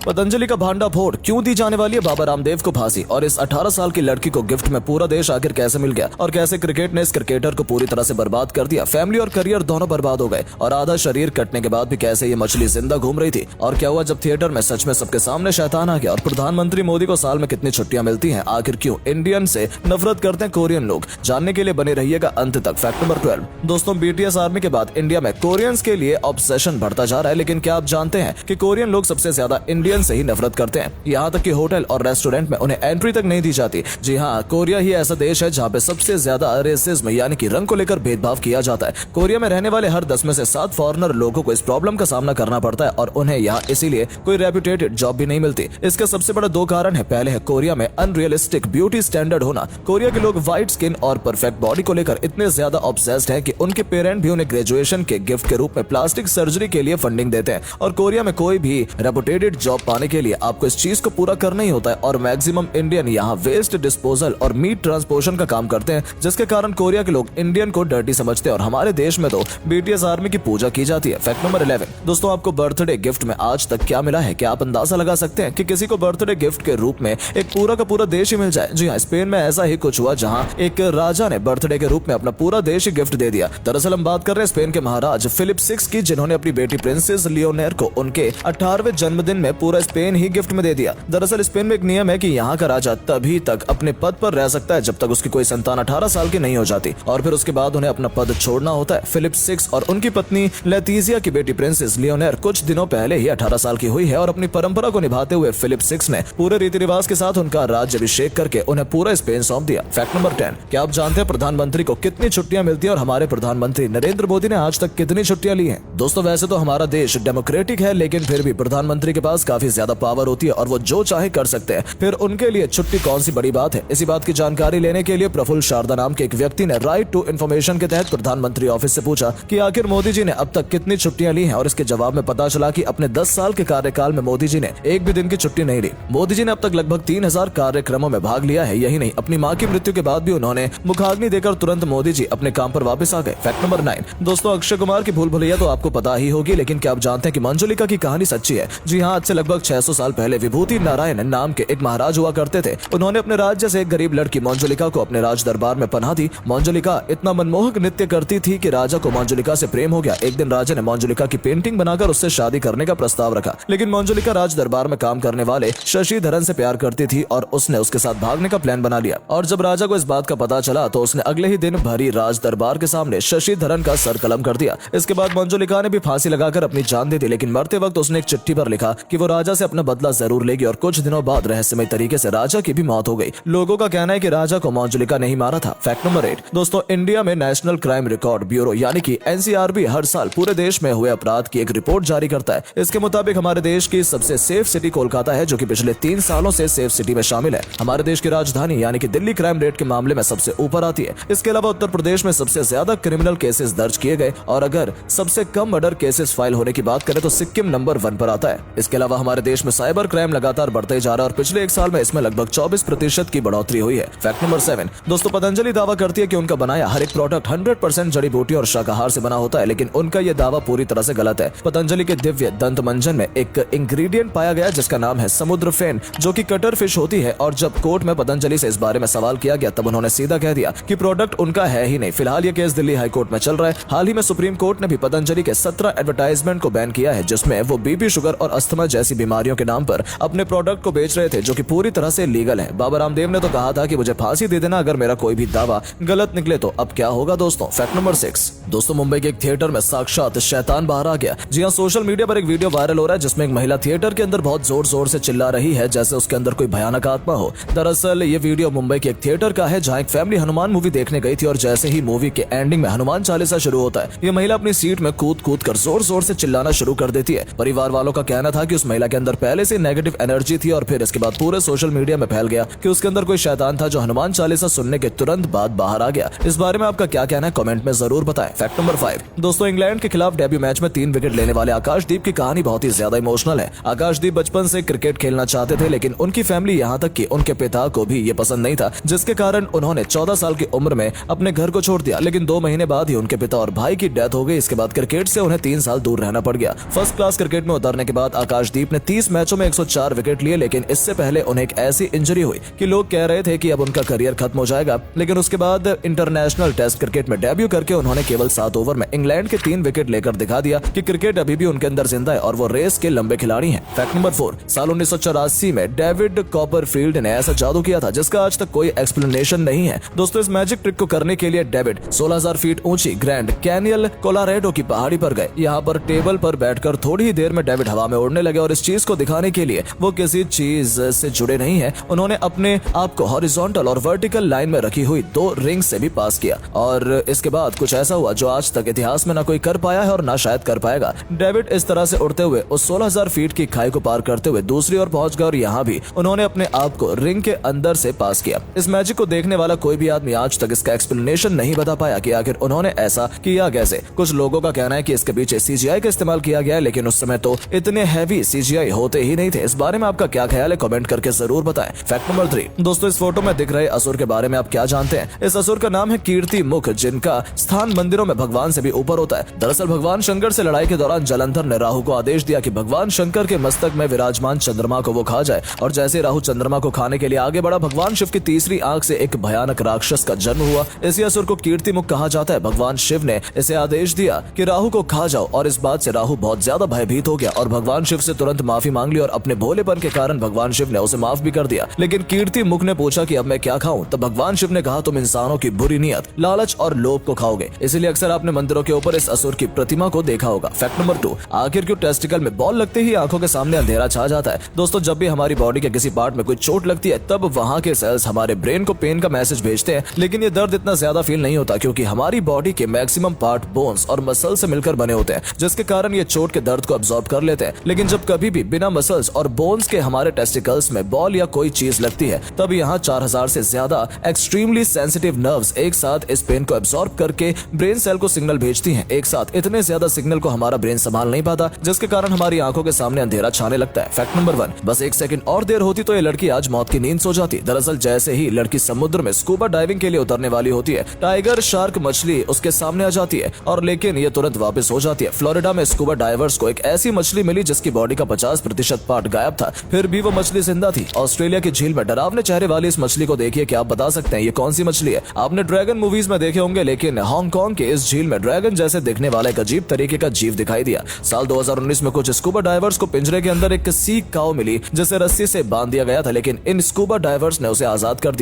पतंजलि का भांडाफोड़, क्यों दी जाने वाली है बाबा रामदेव को फांसी, और इस 18 साल की लड़की को गिफ्ट में पूरा देश आखिर कैसे मिल गया, और कैसे क्रिकेट ने इस क्रिकेटर को पूरी तरह से बर्बाद कर दिया। फैमिली और करियर दोनों बर्बाद हो गए, और आधा शरीर कटने के बाद भी कैसे ये मछली जिंदा घूम रही थी। और क्या हुआ जब थिएटर में सच में सबके सामने शैतान आ गया। और प्रधानमंत्री मोदी को साल में कितनी छुट्टियां मिलती हैं, आखिर क्यों इंडियन से नफरत करते हैं कोरियन लोग, जानने के लिए बने रहिएगा अंत तक। फैक्ट नंबर 12 दोस्तों, बीटीएस आर्मी के बाद इंडिया में कोरियंस के लिए ऑब्सेशन बढ़ता जा रहा है। लेकिन क्या आप जानते हैं कि कोरियन लोग सबसे ज्यादा इंडियन से ही नफरत करते हैं। यहाँ तक कि होटल और रेस्टोरेंट में उन्हें एंट्री तक नहीं दी जाती। जी हाँ, कोरिया ही ऐसा देश है जहाँ पे सबसे ज्यादा रेसिज्म यानी कि रंग को लेकर भेदभाव किया जाता है। कोरिया में रहने वाले हर 10 में से 7 फॉरेनर लोगों को इस प्रॉब्लम का सामना करना पड़ता है, और उन्हें यहाँ इसीलिए कोई रेप्यूटेटेड जॉब भी नहीं मिलती। इसका सबसे बड़ा 2 कारण है। पहले है कोरिया में अनरियलिस्टिक ब्यूटी स्टैंडर्ड होना। कोरिया के लोग व्हाइट स्किन और परफेक्ट बॉडी को लेकर इतने ज्यादा ऑब्सेस्ड हैं कि उनके पेरेंट भी उन्हें ग्रेजुएशन के गिफ्ट के रूप में प्लास्टिक सर्जरी के लिए फंडिंग देते हैं। और कोरिया में कोई भी रेप्यूटेटेड जॉब पाने के लिए आपको इस चीज को पूरा करना ही होता है। और मैक्सिमम इंडियन यहाँ वेस्ट डिस्पोजल और मीट ट्रांसपोर्टेशन का काम करते हैं, जिसके कारण कोरिया के लोग इंडियन को डर्टी समझते हैं। और हमारे देश में तो बीटीएस आर्मी की पूजा की जाती है। फैक्ट नंबर 11 दोस्तों, आपको बर्थडे गिफ्ट में आज तक क्या मिला है? क्या आप अंदाजा लगा सकते हैं कि किसी को बर्थडे गिफ्ट के रूप में एक पूरा का पूरा देश ही मिल जाए? जी हाँ, स्पेन में ऐसा ही कुछ हुआ, जहाँ एक राजा ने बर्थडे के रूप में अपना पूरा देश ही गिफ्ट दे दिया। दरअसल हम बात कर रहे हैं स्पेन के महाराज फिलिप 6 की, जिन्होंने अपनी बेटी प्रिंसेस लियोनेर को उनके 18वें जन्मदिन में पूरा स्पेन ही गिफ्ट में दे दिया। दरअसल स्पेन में एक नियम है कि यहाँ का राजा तभी तक अपने पद पर रह सकता है जब तक उसकी कोई संतान 18 साल की नहीं हो जाती, और फिर उसके बाद उन्हें अपना पद छोड़ना होता है। फिलिप 6 और उनकी पत्नी लेतीजिया की बेटी प्रिंसेस लियोनेर कुछ दिनों पहले ही 18 साल की हुई है, और अपनी परंपरा को निभाते हुए फिलिप 6 ने पूरे रीति रिवाज के साथ उनका राज्याभिषेक करके उन्हें पूरा स्पेन सौंप दिया। फैक्ट नंबर 10 क्या आप जानते हैं प्रधानमंत्री को कितनी छुट्टियां मिलती है, और हमारे प्रधानमंत्री नरेंद्र मोदी ने आज तक कितनी छुट्टियां ली हैं? दोस्तों, वैसे तो हमारा देश डेमोक्रेटिक है, लेकिन फिर भी प्रधानमंत्री के पास काफी ज्यादा पावर होती है, और वो जो चाहे कर सकते हैं। फिर उनके लिए छुट्टी कौन सी बड़ी बात है? इसी बात की जानकारी लेने के लिए प्रफुल्ल शारदा नाम के एक व्यक्ति ने राइट टू इन्फॉर्मेशन के तहत प्रधानमंत्री ऑफिस से पूछा कि आखिर मोदी जी ने अब तक कितनी छुट्टियां ली हैं, और इसके जवाब में पता चला कि अपने 10 साल के कार्यकाल में मोदी जी ने एक भी दिन की छुट्टी नहीं ली। मोदी जी ने अब तक लगभग 3000 कार्यक्रमों में भाग लिया है। यही नहीं, अपनी मां की मृत्यु के बाद भी उन्होंने मुखाग्नि देकर तुरंत मोदी जी अपने काम पर वापस आ गए। फैक्ट नंबर 9 दोस्तों, अक्षय कुमार की भूल भुलैया तो आपको पता ही होगी, लेकिन क्या आप जानते हैं कि मंजुलिका की कहानी सच्ची है? जी हाँ, आज से लगभग 600 साल पहले विभूति नारायण नाम के एक महाराज हुआ करते थे। उन्होंने अपने राज्य से एक गरीब लड़की मंजुलिका को अपने राज दरबार में पनाह दी। मंजुलिका इतना मनमोहक नृत्य करती थी कि राजा को मंजुलिका से प्रेम हो गया। एक दिन राजा ने मंजुलिका की पेंटिंग बनाकर उससे शादी करने का प्रस्ताव रखा, लेकिन मंजुलिका राज दरबार में काम करने वाले शशिधरन से प्यार करती थी, और उसने उसके साथ भागने का प्लान बना लिया। और जब राजा को इस बात का पता चला तो उसने अगले ही दिन भरी राज दरबार के सामने शशिधरन का सर कलम कर दिया। इसके बाद मंजुलिका ने भी फांसी लगाकर अपनी जान दे दी, लेकिन मरते वक्त उसने एक चिट्ठी पर लिखा कि वो राजा से अपना बदला जरूर लेगी। और कुछ दिनों बाद रहस्यमय तरीके से राजा की भी मौत हो गई। लोगों का कहना है कि राजा को मंजुलिका नहीं मारा था। फैक्ट नंबर 8 दोस्तों, इंडिया में नेशनल क्राइम रिकॉर्ड ब्यूरो यानी कि एनसीआरबी हर साल पूरे देश में हुए अपराध की एक रिपोर्ट जारी करता है। इसके मुताबिक हमारे देश की सबसे सेफ सिटी कोलकाता है, जो कि पिछले 3 सालों से सेफ सिटी में शामिल है। हमारे देश की राजधानी यानी कि दिल्ली क्राइम रेट के मामले में सबसे ऊपर आती है। इसके अलावा उत्तर प्रदेश में सबसे ज्यादा क्रिमिनल केसेस दर्ज किए गए, और अगर सबसे कम मर्डर केसेस फाइल होने की बात करें तो सिक्किम नंबर 1 पर आता है। इसके अलावा हमारे देश में साइबर क्राइम लगातार बढ़ते जा रहा है, और पिछले 1 साल में इसमें लगभग 24% की बढ़ोतरी हुई है। फैक्ट नंबर 7 दोस्तों, पतंजलि दावा करती है कि उनका बनाया हर एक प्रोडक्ट 100% जड़ी बूटी और शाकाहार से बना होता है, लेकिन उनका यह दावा पूरी तरह से गलत है। पतंजलि के दिव्य दंत मंजन में एक इंग्रेडिएंट पाया गया जिसका नाम है समुद्र फेन, जो कि कटर फिश होती है। और जब कोर्ट में पतंजलि से इस बारे में सवाल किया गया तब उन्होंने सीधा कह दिया कि प्रोडक्ट उनका है ही नहीं। फिलहाल ये केस दिल्ली हाई कोर्ट में चल रहा है। हाल ही में सुप्रीम कोर्ट ने भी पतंजलि के 17 एडवर्टाइजमेंट को बैन किया है, जिसमें वो बीपी, शुगर और अस्थमा जैसी बीमारियों के नाम पर अपने प्रोडक्ट को बेच रहे थे, जो कि पूरी तरह से लीगल है। बाबा रामदेव ने तो कहा था कि मुझे फांसी दे देना अगर मेरा कोई भी दावा गलत निकले तो। अब क्या होगा दोस्तों? फैक्ट नंबर 6 दोस्तों, मुंबई के एक थिएटर में साक्षात शैतान बाहर आ गया। जी हाँ, सोशल मीडिया पर एक वीडियो वायरल हो रहा है जिसमें एक महिला थिएटर के अंदर बहुत जोर जोर से चिल्ला रही है जैसे उसके अंदर कोई भयानक आत्मा हो। दरअसल ये वीडियो मुंबई के एक थिएटर का है जहाँ एक फैमिली हनुमान मूवी देखने गई थी, और जैसे ही मूवी के एंडिंग में हनुमान चालीसा शुरू होता है, ये महिला अपनी सीट में कूद कूद कर जोर जोर से चिल्लाना शुरू कर देती है। परिवार वालों का कहना था कि उस महिला के अंदर पहले से नेगेटिव एनर्जी थी, और फिर इसके बाद पूरे सोशल मीडिया में फैल गया कि उसके अंदर कोई शैतान था जो हनुमान चालीसा सुनने के तुरंत बाद बाहर आ गया। इस बारे में आपका क्या कहना है कमेंट में जरूर बताएं। फैक्ट नंबर 5 दोस्तों, इंग्लैंड के खिलाफ डेब्यू मैच में 3 विकेट लेने वाले आकाशदीप की कहानी बहुत ही ज्यादा इमोशनल है। आकाशदीप बचपन से क्रिकेट खेलना चाहते थे, लेकिन उनकी फैमिली यहाँ तक कि उनके पिता को भी ये पसंद नहीं था, जिसके कारण उन्होंने 14 साल की उम्र में अपने घर को छोड़ दिया। लेकिन 2 महीने बाद ही उनके पिता और भाई की डेथ हो गई। इसके बाद क्रिकेट से उन्हें 3 साल दूर रहना पड़ गया। फर्स्ट क्लास क्रिकेट में उतरने के बाद आकाशदीप ने 30 मैचों में 104 विकेट लिए, लेकिन इससे पहले उन्हें एक ऐसी इंजरी हुई कि लोग कह रहे थे कि अब उनका करियर खत्म हो जाएगा। लेकिन उसके बाद इंटरनेशनल टेस्ट क्रिकेट में डेब्यू करके उन्होंने केवल 7 ओवर में इंग्लैंड के 3 विकेट लेकर दिखा दिया कि क्रिकेट अभी भी उनके अंदर जिंदा है और वो रेस के लंबे खिलाड़ी हैं। फैक्ट नंबर 4, साल 1984 में डेविड कॉपरफील्ड ने ऐसा जादू किया था जिसका आज तक कोई एक्सप्लेनेशन नहीं है। दोस्तों, इस मैजिक ट्रिक को करने के लिए डेविड 16,000 फीट ऊंची ग्रैंड कैनियल कोलोराडो की पहाड़ी पर गए। यहाँ पर टेबल पर बैठकर थोड़ी ही देर में डेविड हवा में उड़ने लगे और इस चीज को दिखाने के लिए वो किसी चीज से जुड़े नहीं है, उन्होंने अपने आप को हॉरिजॉन्टल और वर्टिकल लाइन में रखी हुई 2 रिंग से भी पास किया। और इसके बाद कुछ ऐसा हुआ जो आज तक इतिहास में ना कोई कर पाया है और ना शायद कर पाएगा। डेविड इस तरह से उड़ते हुए उस 16,000 फीट की खाई को पार करते हुए दूसरी ओर पहुंच गए और यहाँ भी उन्होंने अपने आप को रिंग के अंदर से पास किया। इस मैजिक को देखने वाला कोई भी आदमी आज तक इसका एक्सप्लेनेशन नहीं बता पाया कि आखिर उन्होंने ऐसा किया कैसे। कुछ लोगों का कहना है कि इसके पीछे सीजीआई का इस्तेमाल किया गया है, लेकिन उस समय तो इतने हैवी सीजीआई होते ही नहीं थे। इस बारे में आपका क्या ख्याल है, कमेंट करके जरूर बताएं। फैक्ट नंबर 3, दोस्तों इस फोटो में दिख रहे असुर के बारे में आप क्या जानते हैं? इस असुर का नाम है कीर्ति मुख, जिनका स्थान मंदिरों में भगवान से भी ऊपर होता है। दरअसल भगवान शंकर से लड़ाई के दौरान जलंधर ने राहु को आदेश दिया कि भगवान शंकर के मस्तक में विराजमान चंद्रमा को वो खा जाए, और जैसे राहु चंद्रमा को खाने के लिए आगे बढ़ा, भगवान शिव की तीसरी आंख से एक भयानक राक्षस का जन्म हुआ। इसी असुर को कीर्ति मुख कहा जाता है। भगवान शिव ने इसे आदेश दिया कि राहु को खा जाओ, और इस बात से राहु बहुत ज्यादा भयभीत हो गया और भगवान शिव से तुरंत माफी मांग ली, और अपने भोलेपन के कारण भगवान शिव ने उसे माफ भी कर दिया। लेकिन कीर्ति मुख ने पूछा कि अब मैं क्या खाऊं? तब भगवान शिव ने कहा, तुम इंसानों की बुरी नियत, लालच और लोभ को खाओगे। इसीलिए अक्सर आपने मंदिरों के ऊपर इस असुर की प्रतिमा को देखा होगा। फैक्ट नंबर 2, आखिर क्यों टेस्टिकल में बॉल लगते ही आंखों के सामने अंधेरा छा जाता है? दोस्तों, जब भी हमारी बॉडी के किसी पार्ट में कोई चोट लगती है तब वहां के सेल्स हमारे ब्रेन को पेन का मैसेज भेजते हैं, लेकिन ये दर्द इतना ज्यादा फील नहीं होता क्योंकि हमारी बॉडी के मैक्सिमम पार्ट बोन्स और मसल से मिलकर बने होते हैं, जिसके कारण ये चोट के दर्द को अब्सॉर्ब कर लेते हैं। लेकिन जब कभी भी बिना मसल्स और बोन्स के हमारे टेस्टिकल्स में बॉल या कोई चीज लगती है, तब यहाँ 4000 से ज्यादा एक्सट्रीमली सेंसिटिव नर्व्स एक साथ इस पेन को अब्सॉर्ब करके ब्रेन सेल को सिग्नल भेजती हैं। एक साथ इतने ज्यादा सिग्नल को हमारा ब्रेन संभाल नहीं पाता, जिसके कारण हमारी आंखों के सामने अंधेरा छाने लगता है। फैक्ट नंबर 1, बस 1 सेकंड और देर होती तो ये लड़की आज मौत की नींद सो जाती। दरअसल जैसे ही लड़की समुद्र में स्कूबा डाइविंग के लिए उतरने वाली होती है, टाइगर शार्क मछली उसके सामने आ जाती है, और लेकिन ये तुरंत वापस हो जाती है। फ्लोरिडा में स्कूबा डाइवर्स को एक ऐसी मछली मिली जिसकी बॉडी का 50% पार्ट गायब था, फिर भी वो मछली जिंदा थी। ऑस्ट्रेलिया की झील में डरावने चेहरे वाली इस मछली को देखिए, क्या आप बता सकते हैं ये कौन सी मछली है? आपने ड्रैगन मूवीज में देखे होंगे, लेकिन हांगकांग के इस झील में ड्रैगन जैसे दिखने वाला एक अजीब तरीके का जीव दिखाई दिया। साल 2019 में कुछ स्कूबा डाइवर्स को पिंजरे के अंदर एक सी काऊ मिली जिसे रस्सी से बांध दिया गया था, लेकिन इन स्कूबा डाइवर्स ने उसे आजाद कर दिया।